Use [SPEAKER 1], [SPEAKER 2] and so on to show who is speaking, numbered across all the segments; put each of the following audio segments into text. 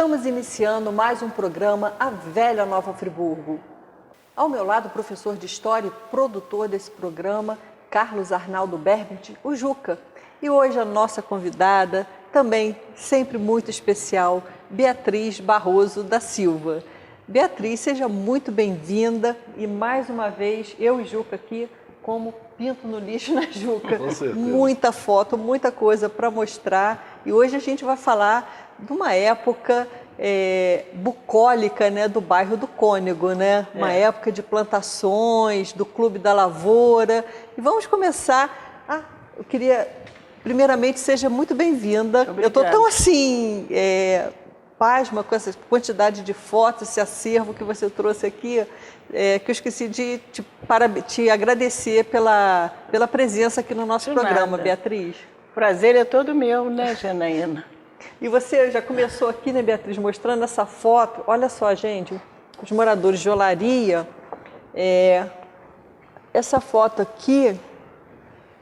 [SPEAKER 1] Estamos iniciando mais um programa A Velha Nova Friburgo. Ao meu lado, o professor de História e produtor desse programa, Carlos Arnaldo Berbert, o Juca. E hoje a nossa convidada, também sempre muito especial, Beatriz Barroso da Silva. Beatriz, seja muito bem-vinda e mais uma vez, eu e Juca aqui, como pinto no lixo, né, Juca?
[SPEAKER 2] Com certeza.
[SPEAKER 1] Muita foto, muita coisa para mostrar. E hoje a gente vai falar de uma época bucólica, né, do bairro do Cônego, né? Uma época de plantações, do Clube da Lavoura. E vamos começar. Eu queria, primeiramente, seja muito bem-vinda. Eu estou tão assim, pasma com essa quantidade de fotos, esse acervo que você trouxe aqui, que eu esqueci de te agradecer pela presença aqui no nosso programa, Beatriz.
[SPEAKER 3] O prazer é todo meu, né, Janaína?
[SPEAKER 1] E você já começou aqui, né, Beatriz, mostrando essa foto. Olha só, gente, os moradores de Olaria. Essa foto aqui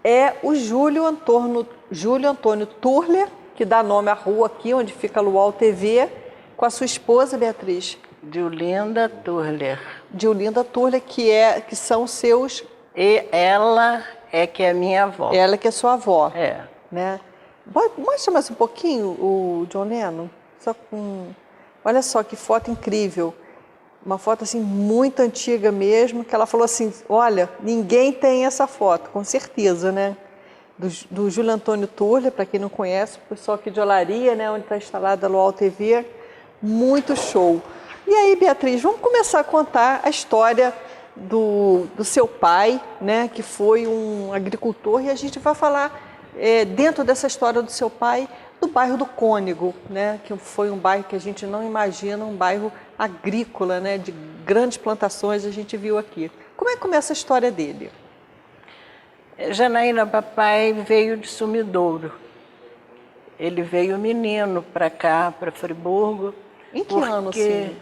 [SPEAKER 1] é o Júlio Antônio Turler, que dá nome à rua aqui, onde fica a Luau TV, com a sua esposa, Beatriz.
[SPEAKER 3] Diolinda Turler.
[SPEAKER 1] Diolinda Turler, que são seus...
[SPEAKER 3] E ela é que é minha avó.
[SPEAKER 1] Ela que é sua avó.
[SPEAKER 3] É.
[SPEAKER 1] Né? Mostra mais um pouquinho o John Lennon. Olha só que foto incrível. Uma foto assim muito antiga mesmo, que ela falou assim, olha, ninguém tem essa foto, com certeza, né? Do Júlio Antônio Turler, para quem não conhece, o pessoal aqui de Olaria, né, onde está instalada a Luau TV, muito show. E aí, Beatriz, vamos começar a contar a história do seu pai, né, que foi um agricultor, e a gente vai falar, dentro dessa história do seu pai, do bairro do Cônego, né, que foi um bairro que a gente não imagina, um bairro agrícola, né, de grandes plantações, a gente viu aqui. Como é que começa a história dele?
[SPEAKER 3] Janaína, papai veio de Sumidouro. Ele veio menino para cá, para Friburgo.
[SPEAKER 1] Em que ano, assim?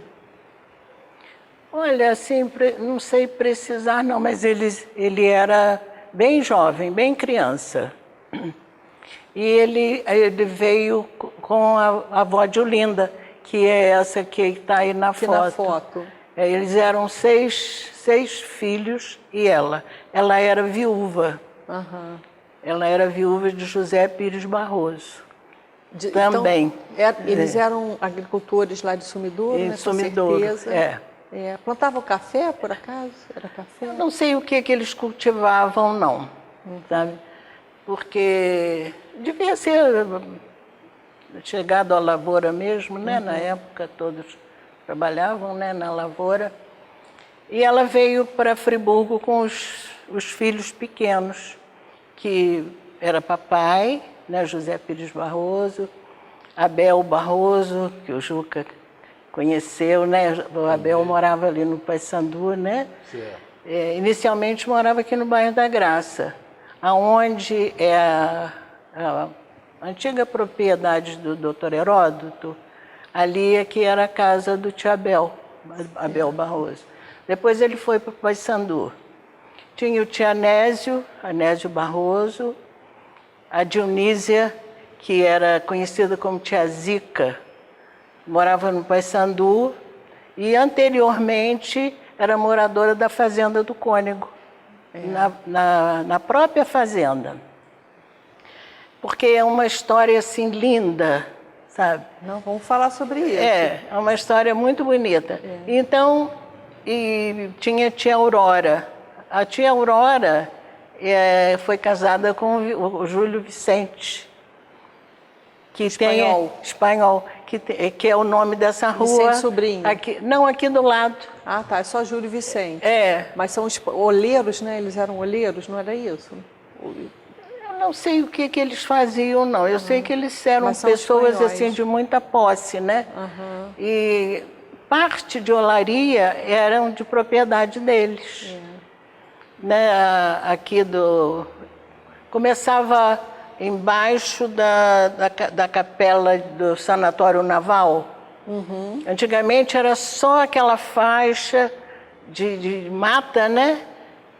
[SPEAKER 3] Olha, assim, não sei precisar não, mas ele era bem jovem, bem criança. E ele veio com a avó Diolinda, que é essa que está aí na foto.
[SPEAKER 1] Na foto.
[SPEAKER 3] Eles eram seis filhos e ela. Ela era viúva.
[SPEAKER 1] Uhum.
[SPEAKER 3] Ela era viúva de José Pires Barroso. Também.
[SPEAKER 1] Então, eles eram agricultores lá de Sumidouro, né?
[SPEAKER 3] Sumidouro,
[SPEAKER 1] com certeza. Plantavam café, por acaso? Era café?
[SPEAKER 3] Eu não sei o que eles cultivavam, não. Sabe? Porque devia ser chegado à lavoura mesmo, né? Na época todos trabalhavam, né, na lavoura. E ela veio para Friburgo com os filhos pequenos, que era papai, né, José Pires Barroso, Abel Barroso, que o Juca conheceu, né? O Abel morava ali no Paissandu, né? Inicialmente morava aqui no bairro da Graça, aonde é a antiga propriedade do Dr. Heródoto, ali é que era a casa do tio Abel Barroso. Depois ele foi para o Paissandu. Tinha o tio Anésio Barroso, a Dionísia, que era conhecida como tia Zica, morava no Paissandu e anteriormente era moradora da fazenda do Cônego, na própria fazenda. Porque é uma história assim linda, sabe?
[SPEAKER 1] Não, vamos falar sobre isso.
[SPEAKER 3] É uma história muito bonita. Então, tinha a tia Aurora. A tia Aurora foi casada com o Júlio Vicente, que espanhol, que é o nome dessa rua.
[SPEAKER 1] Vicente Sobrinho.
[SPEAKER 3] Aqui do lado.
[SPEAKER 1] Ah, tá, é só Júlio Vicente.
[SPEAKER 3] Mas
[SPEAKER 1] são olheiros, né? Eles eram olheiros, não era isso?
[SPEAKER 3] Eu não sei o que eles faziam, não. Eu sei que eles eram pessoas assim de muita posse, né? E parte de Olaria eram de propriedade deles. Né? Começava embaixo da capela do Sanatório Naval. Antigamente era só aquela faixa de mata, né?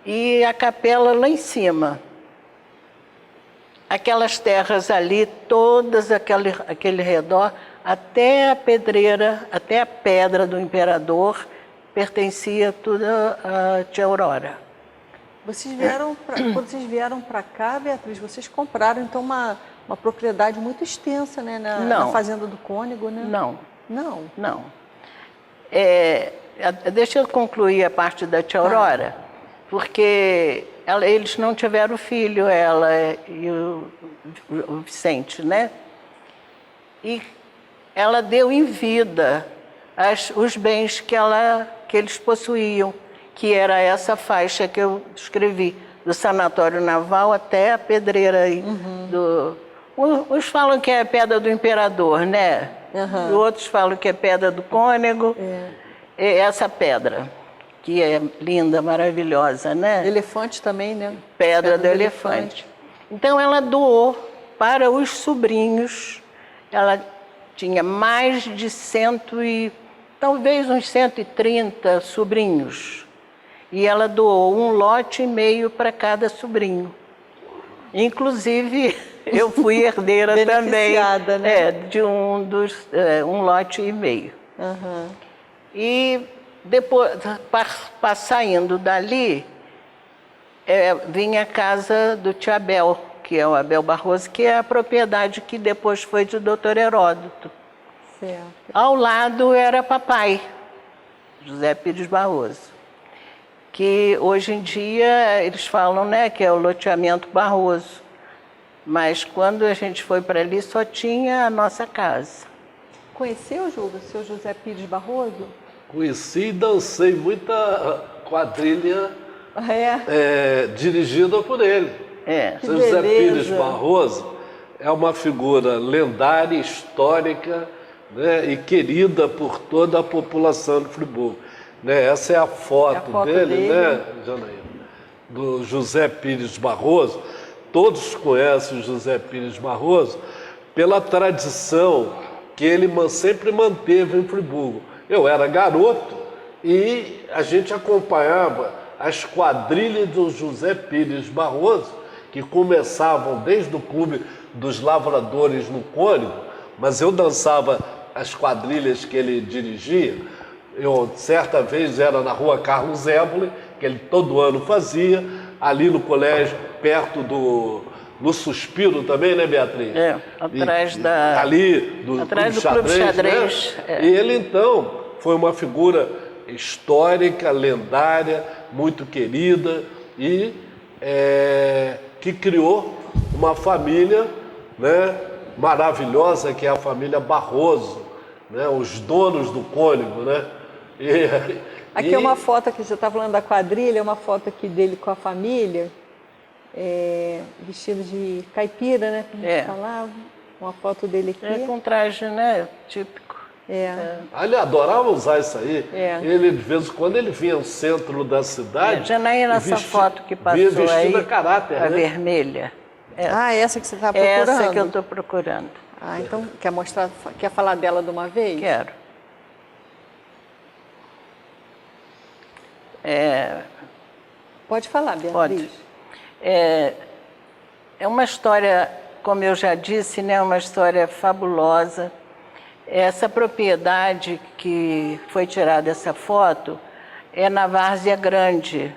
[SPEAKER 3] E a capela lá em cima. Aquelas terras ali, todas aquele redor, até a pedreira, até a pedra do imperador, pertencia tudo a tia Aurora.
[SPEAKER 1] Quando vocês vieram para cá, Beatriz, vocês compraram então uma propriedade muito extensa, né, na fazenda do Cônego, né?
[SPEAKER 3] Não.
[SPEAKER 1] Não?
[SPEAKER 3] Não. Deixa eu concluir a parte da tia Aurora, porque eles não tiveram filho, ela e o Vicente, né? E ela deu em vida os bens que eles possuíam, que era essa faixa que eu escrevi, do Sanatório Naval até a pedreira aí. Uns falam que é a Pedra do Imperador, né? E outros falam que é Pedra do Cônego. É essa pedra, que é linda, maravilhosa, né?
[SPEAKER 1] Elefante também, né?
[SPEAKER 3] Pedra do elefante. Então ela doou para os sobrinhos. Ela tinha mais de talvez uns 130 sobrinhos. E ela doou 1,5 lote para cada sobrinho. Inclusive, eu fui herdeira também, né? De 1,5 lote. E depois, saindo dali, vinha a casa do tio Abel, que é o Abel Barroso, que é a propriedade que depois foi do doutor Heródoto.
[SPEAKER 1] Certo.
[SPEAKER 3] Ao lado era papai, José Pires Barroso, que hoje em dia eles falam, né, que é o loteamento Barroso. Mas quando a gente foi para ali só tinha a nossa casa.
[SPEAKER 1] Conheceu o seu José Pires Barroso?
[SPEAKER 2] Conheci e dancei muita quadrilha dirigida por ele. Seu José Pires Barroso é uma figura lendária, histórica, né, e querida por toda a população de Friburgo. Né, essa é a foto dele, né, Janaína? Do José Pires Barroso. Todos conhecem o José Pires Barroso pela tradição que ele sempre manteve em Friburgo. Eu era garoto e a gente acompanhava as quadrilhas do José Pires Barroso, que começavam desde o Clube dos Lavradores no Cônego, mas eu dançava as quadrilhas que ele dirigia. Eu, certa vez, era na rua Carlos Éboli, que ele todo ano fazia, ali no colégio, perto no Suspiro também, né, Beatriz?
[SPEAKER 3] Atrás do Clube Xadrez.
[SPEAKER 2] Né? E ele, então, foi uma figura histórica, lendária, muito querida e que criou uma família, né, maravilhosa, que é a família Barroso, né, os donos do Cônego, né?
[SPEAKER 1] Aqui é uma foto que você está falando da quadrilha, é uma foto aqui dele com a família, vestido de caipira, né? Como a gente falava. Uma foto dele aqui.
[SPEAKER 3] Com traje, né? Típico.
[SPEAKER 2] Ele adorava usar isso aí. Ele, de vez em quando, ele vinha ao centro da cidade.
[SPEAKER 3] Janaína, essa foto que passou aí,
[SPEAKER 2] a caráter,
[SPEAKER 3] a
[SPEAKER 2] né?
[SPEAKER 3] vermelha.
[SPEAKER 1] Essa que você está procurando?
[SPEAKER 3] Essa que eu estou procurando.
[SPEAKER 1] Então, quer falar dela de uma vez?
[SPEAKER 3] Quero.
[SPEAKER 1] Pode falar, Beatriz.
[SPEAKER 3] Pode. É uma história, como eu já disse, né, uma história fabulosa. Essa propriedade que foi tirada essa foto é na Várzea Grande.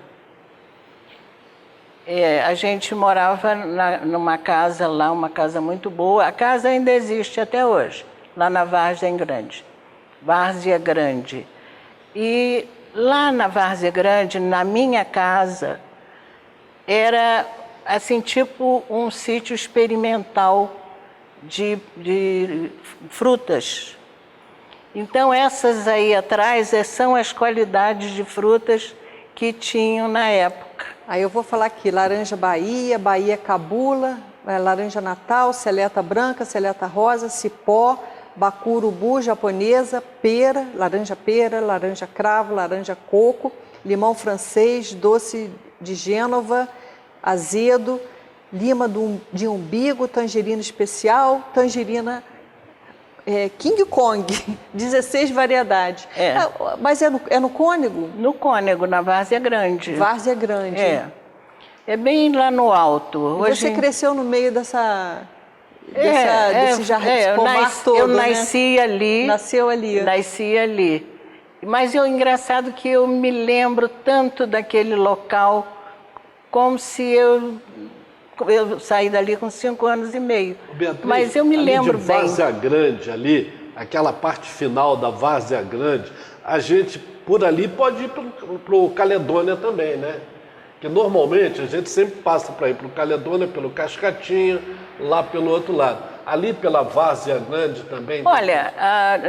[SPEAKER 3] A gente morava numa casa lá, uma casa muito boa. A casa ainda existe até hoje, lá na Várzea Grande. Várzea Grande. E lá na Várzea Grande, na minha casa, era assim, tipo um sítio experimental de frutas. Então, essas aí atrás são as qualidades de frutas que tinham na época.
[SPEAKER 1] Aí eu vou falar aqui, laranja Bahia, Bahia Cabula, laranja Natal, seleta branca, seleta rosa, cipó, bacurubu japonesa, pera, laranja cravo, laranja coco, limão francês, doce de Gênova, azedo, lima de umbigo, tangerina especial, tangerina King Kong, 16 variedades. Mas é no Cônego?
[SPEAKER 3] No Cônego, na Várzea Grande.
[SPEAKER 1] Várzea Grande.
[SPEAKER 3] É bem lá no alto.
[SPEAKER 1] Você cresceu no meio desse jardim, pomar todo,
[SPEAKER 3] eu nasci ali.
[SPEAKER 1] Nasceu ali.
[SPEAKER 3] Nasci ali. Mas é engraçado que eu me lembro tanto daquele local, como se eu saí dali com 5 anos e meio.
[SPEAKER 2] Beatriz,
[SPEAKER 3] mas eu me lembro
[SPEAKER 2] de
[SPEAKER 3] bem.
[SPEAKER 2] Várzea Grande ali, aquela parte final da Várzea Grande, a gente por ali pode ir para o Caledônia também, né? Que normalmente a gente sempre passa para ir para o Caledônia, pelo Cascatinha, lá pelo outro lado. Ali pela Várzea Grande também.
[SPEAKER 3] Olha,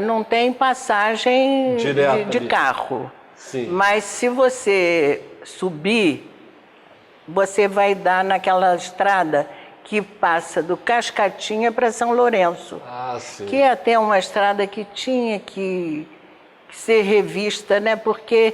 [SPEAKER 3] não tem passagem de carro.
[SPEAKER 2] Sim.
[SPEAKER 3] Mas se você subir, você vai dar naquela estrada que passa do Cascatinha para São Lourenço.
[SPEAKER 2] Ah, sim.
[SPEAKER 3] Que é até uma estrada que tinha que ser revista, né? Porque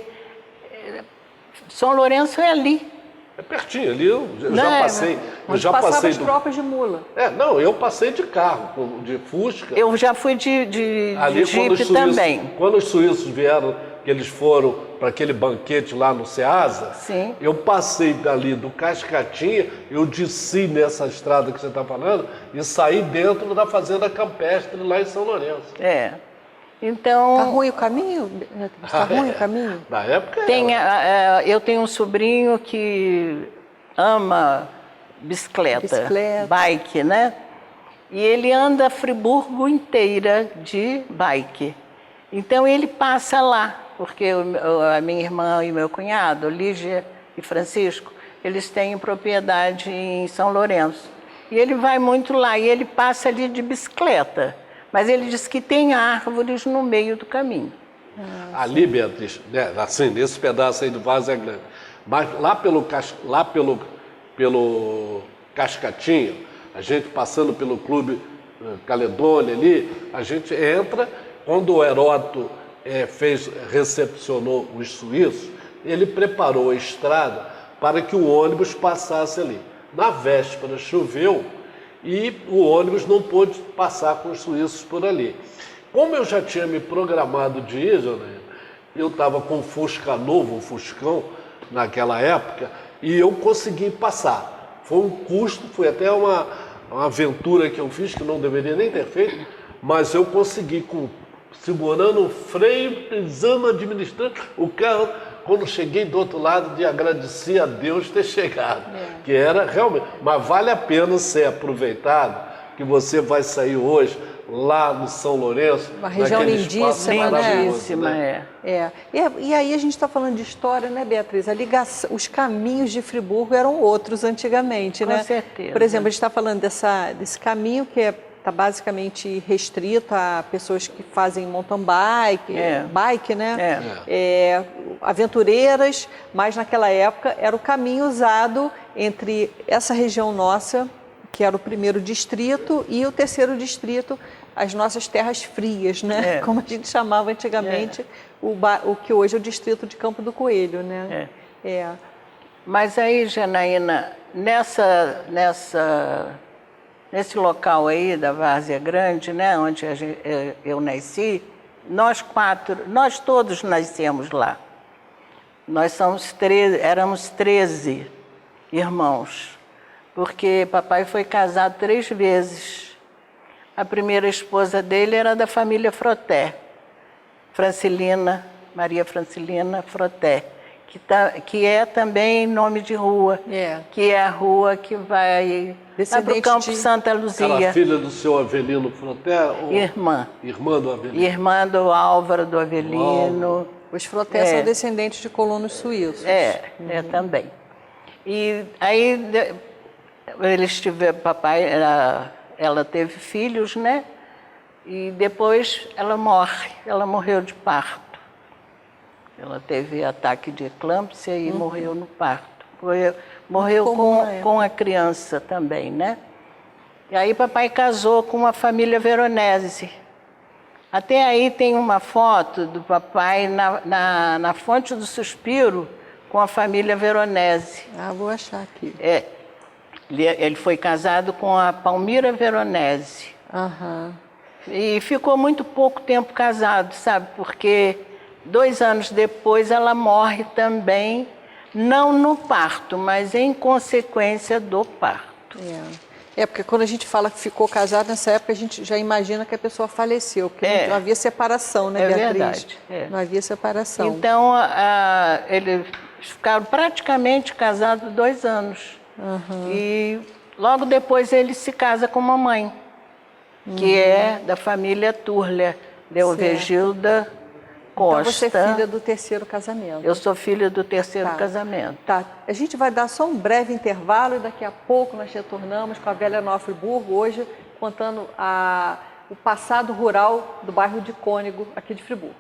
[SPEAKER 3] São Lourenço é ali.
[SPEAKER 2] É pertinho ali, eu já passei. Eu já passei
[SPEAKER 1] as tropas de mula.
[SPEAKER 2] Não, eu passei de carro, de Fusca.
[SPEAKER 3] Eu já fui de Jeep também.
[SPEAKER 2] Quando os suíços vieram, que eles foram para aquele banquete lá no Ceasa,
[SPEAKER 3] sim,
[SPEAKER 2] eu passei ali do Cascatinha, eu desci nessa estrada que você está falando e saí dentro da fazenda campestre lá em São Lourenço.
[SPEAKER 3] Então...
[SPEAKER 1] Está ruim o caminho? Está ruim o caminho?
[SPEAKER 2] Na época
[SPEAKER 3] eu tenho um sobrinho que ama bicicleta, bike, né? E ele anda a Friburgo inteira de bike. Então ele passa lá, porque a minha irmã e meu cunhado, Lígia e Francisco, eles têm propriedade em São Lourenço. E ele vai muito lá e ele passa ali de bicicleta. Mas ele diz que tem árvores no meio do caminho.
[SPEAKER 2] Ali, Beatriz, né, assim, nesse pedaço aí do Várzea Grande. Mas lá pelo Cascatinha, a gente passando pelo Clube Caledônia ali, a gente entra, quando o Heródoto recepcionou os suíços, ele preparou a estrada para que o ônibus passasse ali. Na véspera choveu, e o ônibus não pôde passar com os suíços por ali. Como eu já tinha me programado de ir, eu estava com um Fusca novo, um Fuscão, naquela época, e eu consegui passar. Foi um custo, foi até uma aventura que eu fiz, que não deveria nem ter feito, mas eu consegui, segurando o freio, pisando, administrando o carro. Quando cheguei do outro lado, de agradecer a Deus ter chegado, que era realmente, mas vale a pena ser aproveitado, que você vai sair hoje lá no São Lourenço,
[SPEAKER 1] uma região lindíssima,
[SPEAKER 3] né?
[SPEAKER 1] E aí a gente está falando de história, né, Beatriz? A ligação, os caminhos de Friburgo eram outros antigamente, né?
[SPEAKER 3] Com certeza.
[SPEAKER 1] Por exemplo, a gente está falando desse caminho que está basicamente restrito a pessoas que fazem mountain bike, bike, né? Aventureiras, mas naquela época era o caminho usado entre essa região nossa, que era o primeiro distrito, e o terceiro distrito, as nossas terras frias, né? Como a gente chamava antigamente, o que hoje é o distrito de Campo do Coelho, né?
[SPEAKER 3] Mas aí, Janaína, nesse local aí da Várzea Grande, né, onde eu nasci, nós todos nascemos lá. Nós éramos 13 irmãos, porque papai foi casado 3 vezes. A primeira esposa dele era da família Froté, Maria Francilina Froté, que é também nome de rua, que é a rua que vai para o Campo Santa Luzia.
[SPEAKER 2] Era filha do seu Avelino Froté?
[SPEAKER 3] Irmã.
[SPEAKER 2] Irmã do Avelino.
[SPEAKER 3] Irmã do Álvaro do Avelino.
[SPEAKER 1] Os Froté são descendentes de colonos suíços.
[SPEAKER 3] Também. E aí ela teve filhos, né? E depois ela morreu de parto. Ela teve ataque de eclâmpsia e morreu no parto. Morreu com a criança também, né? E aí papai casou com uma família veronese. Até aí tem uma foto do papai na Fonte do Suspiro com a família veronese.
[SPEAKER 1] Vou achar aqui.
[SPEAKER 3] Ele foi casado com a Palmira Veronese. E ficou muito pouco tempo casado, sabe? Porque 2 anos depois ela morre também, não no parto, mas em consequência do parto.
[SPEAKER 1] É, porque quando a gente fala que ficou casado, nessa época a gente já imagina que a pessoa faleceu, porque não havia separação, né, Beatriz?
[SPEAKER 3] Verdade.
[SPEAKER 1] Não havia separação.
[SPEAKER 3] Então, eles ficaram praticamente casados 2 anos. E logo depois ele se casa com uma mãe, que é da família Turler, Delvegilda Costa.
[SPEAKER 1] Então você é filha do 3º casamento.
[SPEAKER 3] Eu sou filha do 3º casamento.
[SPEAKER 1] Tá. A gente vai dar só um breve intervalo e daqui a pouco nós retornamos com a Velha Nova Friburgo, hoje contando o passado rural do bairro de Cônego, aqui de Friburgo.